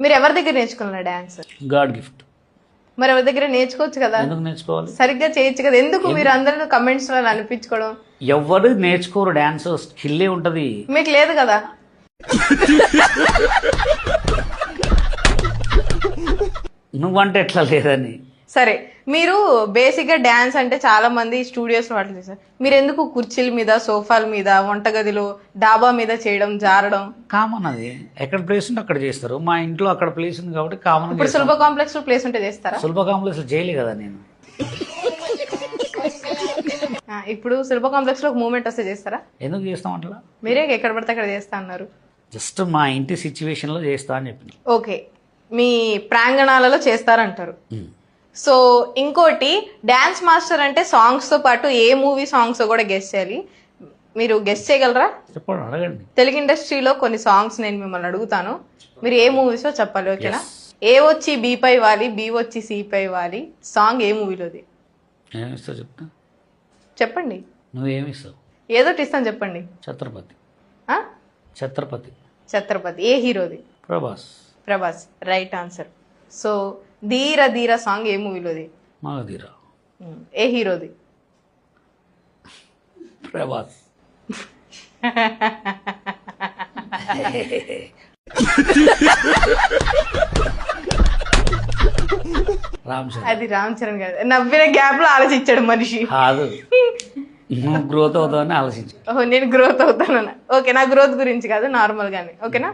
మీరు ఎవరి దగ్గర నేర్చుకున్నారు డాన్స్? God gift. మరి ఎవరి దగ్గర నేర్చుకోవచ్చు కదా, ఎందుకు నేర్చుకోవాలి? సరిగ్గా చేయొచ్చు కదా, ఎందుకు మీరు అందరూ కమెంట్స్ లో అనిపించుకోవడం? ఎవరు నేర్చుకోరు, డాన్స్ స్కిల్లే ఉంటది. మీకు లేదు కదా? నువ్వంటే ఎట్లా లేదని. సరే, మీరు బేసిక్ గా డాన్స్ అంటే చాలా మంది స్టూడియోస్ లో వాటిలో చేస్తారు, మీరు ఎందుకు కుర్చీల మీద, సోఫాల మీద, వంటగదిలో, డాబా మీద చేయడం, జారడం? కామన్, అది ఎక్కడ ప్లేస్ ఉంటే అక్కడ చేస్తారు. మా ఇంట్లో అక్కడ ప్లేస్ ఉంది కాబట్టి కామన్. ఇప్పుడు సులభ కాంప్లెక్స్ లో ప్లేస్ ఉంటే చేస్తారా? సులభ కాంప్లెక్స్ చేయలే కదా నేను. ఇప్పుడు సులభ కాంప్లెక్స్ లో ఒక మూమెంట్ వస్తే చేస్తారా? ఎందుకు చేస్తాం అట్లా? మీరే ఎక్కడ పడితే అక్కడ చేస్తా అన్నారు. జస్ట్ మా ఇంటి సిచ్యువేషన్ లో చేస్తా అని చెప్పిన. ఓకే, మీ ప్రాంగణాలలో చేస్తారంటారు. సో ఇంకోటి, డాన్స్ మాస్టర్ అంటే సాంగ్స్ తో పాటు ఏ మూవీ సాంగ్స్ కూడా గెస్ట్ చేయాలి. మీరు గెస్ట్ చేయగలరా? చెప్పండి, అడగండి. తెలుగు ఇండస్ట్రీలో కొన్ని సాంగ్స్ నేను మిమ్మల్ని అడుగుతాను, మీరు ఏ మూవీస్ లో చెప్పాలి, ఓకేనా? ఏ వచ్చి బి పై వాలి, బి వచ్చి సి పై వాలి సాంగ్ ఏ మూవీలోది? ఏమిస్తావు చెప్తా. చెప్పండి. నువ్వేమిస్తావు? ఏదోటి ఇస్తాను, చెప్పండి. ఛత్రపతి. ఆ? ఛత్రపతి. ఛత్రపతి. ఏ హీరోది? Prabhas. Prabhas, right answer. So Dheera Dheera song ఏ మూవీలోది? మగధీర. ఏ హీరోది? ప్రభాస్. రామ్ చరణ్. అది రామ్ చరణ్ గారు. నవ్విన గ్యాప్ లో ఆలోచించాడు మనిషి. కాదు, నువ్వు గ్రోత్ అవుతావని ఆలోచించు. ఓహో, నేను గ్రోత్ అవుతాను. ఓకే, నా గ్రోత్ గురించి కాదు, నార్మల్ గానే. ఓకేనా?